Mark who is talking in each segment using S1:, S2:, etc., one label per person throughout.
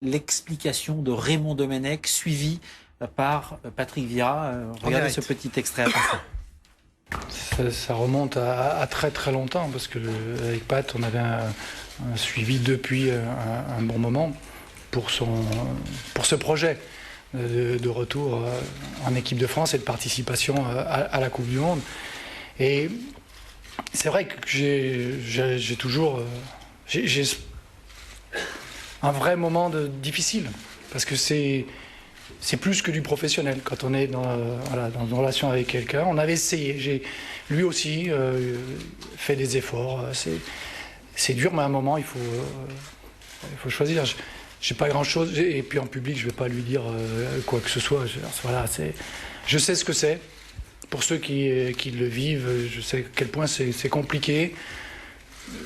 S1: l'explication de Raymond Domenech suivie par Patrick Vieira. Regardez ce petit extrait.
S2: Ça remonte à très très longtemps parce que avec Pat on avait un suivi depuis un bon moment pour ce projet de retour en équipe de France et de participation à la Coupe du Monde. Et c'est vrai que j'ai toujours j'ai un vrai moment difficile parce que c'est plus que du professionnel quand on est dans une relation avec quelqu'un. On avait essayé, lui aussi fait des efforts. C'est dur, mais à un moment il faut choisir. J'ai pas grand chose et puis en public je vais pas lui dire quoi que ce soit. Je sais ce que c'est. Pour ceux qui le vivent, je sais à quel point c'est compliqué.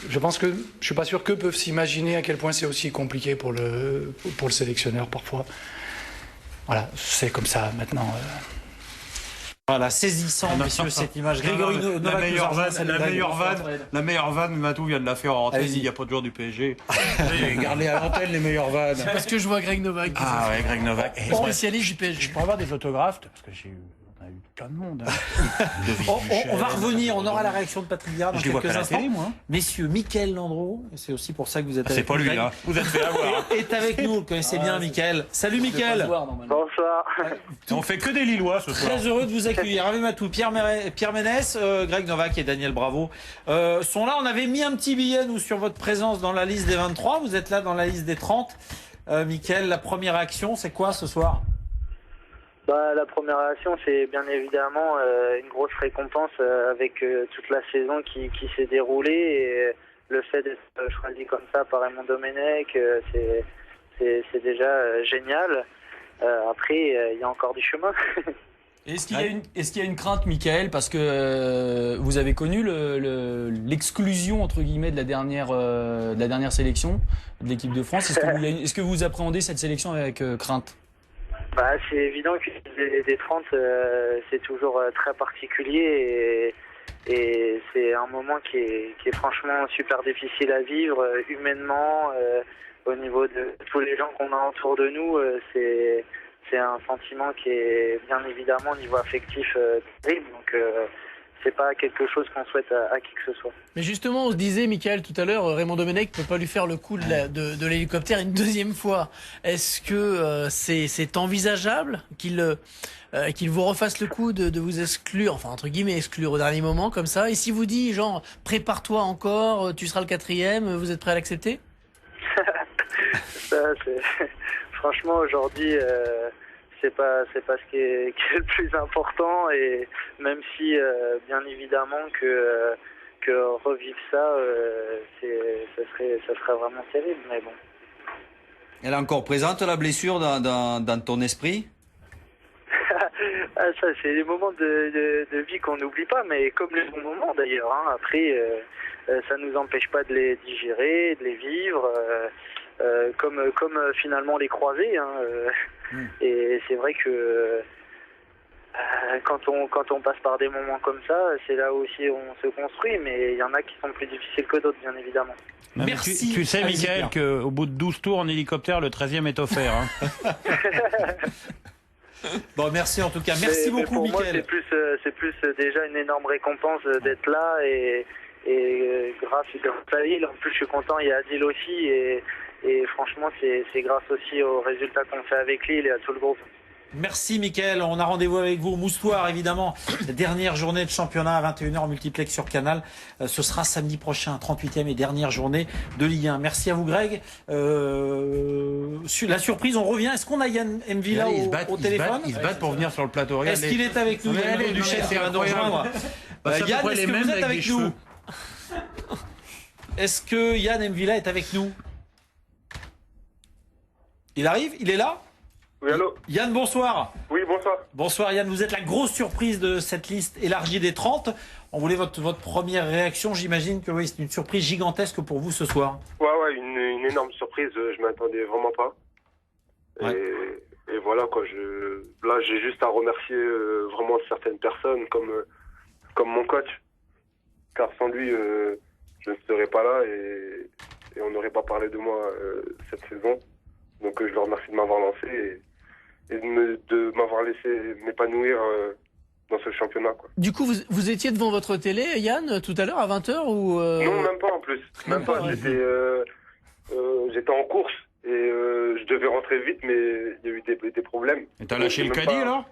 S2: Je pense que je suis pas sûr qu'eux peuvent s'imaginer à quel point c'est aussi compliqué pour le sélectionneur parfois. Voilà, c'est comme ça maintenant.
S1: Voilà, saisissant, messieurs, cette image. Grégory Novak,
S3: la meilleure vanne, Matou vient de la faire en antenne. Il n'y a pas de joueur du PSG. Gardez à l'antenne les meilleures vannes.
S4: C'est parce que je vois Greg Novak.
S3: Ah ouais, Greg Novak.
S4: Spécialiste du PSG.
S3: Je pourrais avoir des autographes, parce que on a eu plein de monde.
S1: On va revenir, on aura la réaction de Patrick Vieira dans quelques instants.
S3: Télé, moi.
S1: Messieurs, Mickaël Landreau, c'est aussi pour ça que vous êtes avec nous.
S3: C'est pas lui, hein. Vous êtes fait avoir.
S1: Est avec nous, vous le connaissez bien, Mickaël. Salut Mickaël.
S5: Bonsoir.
S3: On fait que des Lillois ce soir.
S1: Très heureux de vous accueillir. Hervé Matou, Pierre Ménès, Greg Novak et Daniel Bravo sont là. On avait mis un petit billet, nous, sur votre présence dans la liste des 23. Vous êtes là dans la liste des 30. Mickaël, la première réaction, c'est quoi ce soir ?
S5: La première réaction, c'est bien évidemment une grosse récompense avec toute la saison qui s'est déroulée et le fait d'être choisi comme ça par Raymond Domenech, c'est déjà génial. Après, il y a encore du chemin.
S4: Est-ce qu'il y a une crainte, Mickaël, parce que vous avez connu l'exclusion entre guillemets de la dernière sélection de l'équipe de France. Est-ce que vous appréhendez cette sélection avec crainte ?
S5: C'est évident que des 30, c'est toujours très particulier et c'est un moment qui est franchement super difficile à vivre humainement. Au niveau de tous les gens qu'on a autour de nous, c'est un sentiment qui est bien évidemment au niveau affectif terrible. Donc c'est pas quelque chose qu'on souhaite à qui que ce soit.
S4: Mais justement, on se disait, Mickaël, tout à l'heure, Raymond Domenech ne peut pas lui faire le coup de l'hélicoptère une deuxième fois. Est-ce que c'est envisageable qu'il vous refasse le coup de vous exclure, enfin entre guillemets exclure au dernier moment comme ça? Et si vous dit, genre, prépare-toi encore, tu seras le 4e, vous êtes prêt à l'accepter?
S5: Franchement, aujourd'hui... c'est pas ce qui est le plus important, et même si bien évidemment que revivre ça, ça serait vraiment terrible, mais bon.
S6: Elle est encore présente, la blessure, dans ton esprit?
S5: Ça, c'est des moments de vie qu'on n'oublie pas, mais comme les bons moments d'ailleurs. Après, ça nous empêche pas de les digérer, de les vivre. Comme finalement les croisés, et c'est vrai que quand on passe par des moments comme ça, c'est là aussi où on se construit, mais il y en a qui sont plus difficiles que d'autres, bien évidemment.
S1: Merci.
S3: Tu sais, Mickaël, qu'au bout de 12 tours en hélicoptère, le 13e est offert.
S1: Bon, merci en tout cas. Merci beaucoup, Mickaël.
S5: Pour moi, c'est plus déjà une énorme récompense d'être là, et grâce à il, en plus je suis content, il y a Adil aussi, et franchement c'est grâce aussi aux résultats qu'on fait avec Lille et à tout le groupe.
S1: Merci Mickaël, on a rendez-vous avec vous au Moustoir évidemment. Dernière journée de championnat à 21h en multiplex sur Canal. Ce sera samedi prochain, 38e et dernière journée de Ligue 1. Merci à vous Greg. La surprise, on revient. Est-ce qu'on a Yann M'Vila au téléphone?
S3: Ils se battent pour venir sur le plateau.
S1: Est-ce qu'il est avec nous?
S3: Allez,
S1: Duchesne qui va nous rejoindre. Yann, est-ce que vous êtes avec nous? Est-ce que Yann M'Vila est avec nous? Il arrive? Il est là?
S7: Oui, allô?
S1: Yann, bonsoir.
S7: Oui, bonsoir.
S1: Bonsoir Yann, vous êtes la grosse surprise de cette liste élargie des 30. On voulait votre première réaction. J'imagine que oui, c'est une surprise gigantesque pour vous ce soir.
S7: Ouais, une énorme surprise. Je m'attendais vraiment pas.
S1: Ouais.
S7: Et voilà, quoi. Là, j'ai juste à remercier vraiment certaines personnes comme mon coach. Car sans lui, je ne serais pas là et on n'aurait pas parlé de moi cette saison. Donc je le remercie de m'avoir lancé et de m'avoir laissé m'épanouir dans ce championnat, quoi.
S4: Du coup, vous étiez devant votre télé, Yann, tout à l'heure à 20h ou
S7: Non, même pas en plus. Même pas.
S4: ouais.
S7: J'étais en course et je devais rentrer vite, mais il y a eu des problèmes.
S3: Et t'as lâché le
S7: Donc, j'ai
S3: caddie
S7: même pas-
S3: alors?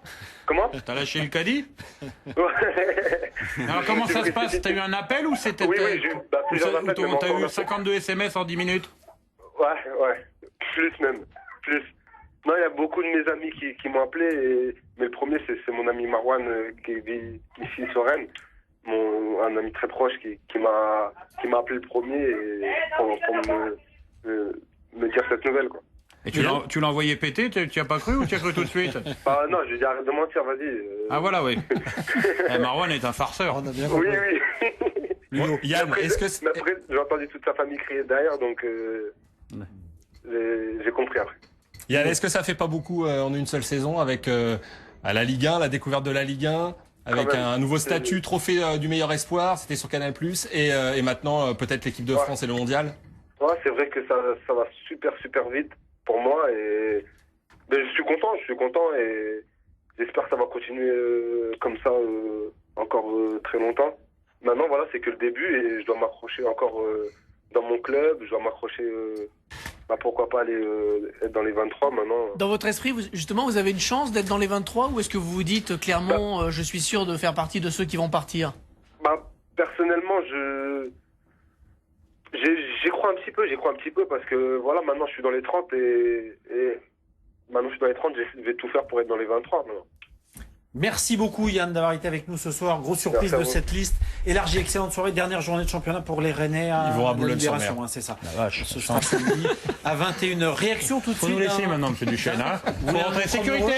S7: Comment?
S3: T'as lâché le caddie?
S7: Ouais.
S3: Alors comment ça se passe? T'as eu un appel ou c'était...
S7: Oui, j'ai eu plusieurs appels. même
S3: T'as
S7: encore
S3: eu
S7: maintenant.
S3: 52 SMS en 10 minutes?
S7: Ouais. Plus même. Plus. Non, il y a beaucoup de mes amis qui m'ont appelé, mais le premier, c'est mon ami Marwan qui vit ici sur Rennes. Un ami très proche qui m'a appelé le premier pour me dire cette nouvelle, quoi.
S3: Et tu l'as envoyé péter? Tu as pas cru ou tu as cru tout de suite?
S7: Bah non, je lui ai dit arrête de mentir, vas-y.
S3: Ah voilà, oui. Marwan est un farceur.
S1: On a bien
S7: Oui,
S1: compris.
S7: oui.
S1: Ludo.
S8: Yann,
S7: Après,
S8: est-ce que
S7: mais après, j'ai entendu toute sa famille crier derrière, donc j'ai compris après.
S8: Yann, est-ce que ça fait pas beaucoup en une seule saison avec à la Ligue 1, la découverte de la Ligue 1, avec
S7: Quand même.
S8: un nouveau statut, trophée du meilleur espoir, c'était sur Canal+, et maintenant peut-être l'équipe de France et le mondial?
S7: Ouais, c'est vrai que ça va super vite pour moi et je suis content et j'espère que ça va continuer comme ça encore très longtemps. Maintenant, voilà, c'est que le début et je dois m'accrocher encore dans mon club, je dois m'accrocher, pourquoi pas aller être dans les 23 maintenant.
S4: Dans votre esprit, justement, vous avez une chance d'être dans les 23 ou est-ce que vous vous dites clairement, je suis sûr de faire partie de ceux qui vont partir?
S7: Personnellement, j'y crois un petit peu parce que voilà, maintenant je suis dans les 30 et maintenant je suis dans les 30, je vais tout faire pour être dans les 23 maintenant.
S1: Merci beaucoup Yann d'avoir été avec nous ce soir. Grosse surprise
S7: Merci à
S1: de
S7: vous.
S1: cette liste élargie. Excellente soirée. Dernière journée de championnat pour les Rennais à
S8: Ils vont à
S1: la
S8: Boulogne-sur-Mer.
S1: Libération, hein, c'est ça.
S3: La vache.
S1: Ce sera samedi à 21h. Réaction tout de
S3: Faut
S1: suite.
S3: nous laisser
S1: hein.
S3: maintenant, monsieur Duchesne. Hein.
S1: Vous
S3: Faut
S1: voulez
S3: rentrer.
S1: un
S3: Sécurité.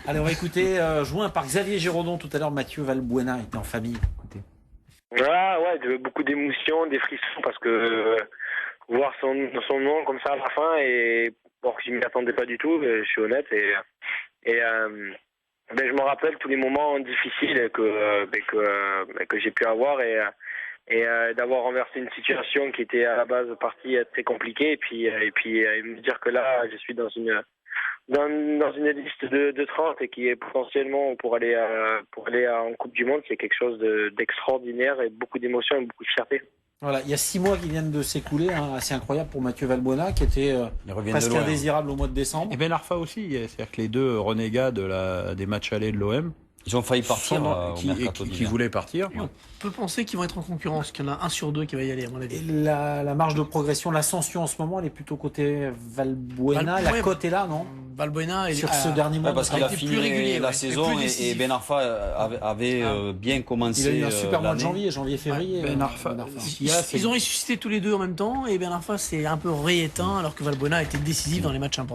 S1: Allez, on va écouter, joint par Xavier Géraudon tout à l'heure, Mathieu Valbuena était en famille. Écoutez.
S9: Ouais, beaucoup d'émotions, des frissons parce que voir son nom comme ça à la fin et bon, je m'y attendais pas du tout, je suis honnête et je me rappelle tous les moments difficiles que j'ai pu avoir et d'avoir renversé une situation qui était à la base partie très compliquée et puis me dire que là je suis dans une liste de 30 et qui est potentiellement pour aller en Coupe du Monde, c'est quelque chose d'extraordinaire et beaucoup d'émotions et beaucoup de fierté.
S1: Voilà, il y a 6 mois qui viennent de s'écouler, hein, assez incroyable pour Mathieu Valbuena qui était
S6: Ils reviennent
S1: presque
S6: de loin.
S1: indésirable au mois de décembre.
S3: Et Ben Arfa aussi. C'est-à-dire que les deux renégats des matchs allés de l'OM
S6: Ils ont failli partir au mercato
S3: qui
S6: d'hiver.
S3: voulaient partir.
S4: On peut penser qu'ils vont être en concurrence, qu'il y en a un sur deux qui va y aller, à mon
S1: Et
S4: avis.
S1: la marge de progression, l'ascension en ce moment, elle est plutôt côté Valbuena. La
S4: Ouais,
S1: cote est là, non?
S4: Valbuena
S1: Sur ce dernier mois,
S6: Parce
S1: de
S6: qu'il a
S4: été
S6: fini
S4: plus régulier,
S6: la
S4: ouais, et
S6: saison
S4: plus
S6: et
S4: décisif.
S6: Ben Arfa avait bien commencé.
S1: il a eu un super mois de
S6: l'année.
S1: janvier-février.
S3: Ben Arfa.
S4: Ils ont ressuscité tous les deux en même temps et Ben Arfa s'est un peu rééteint alors que Valbuena était décisif dans les matchs importants.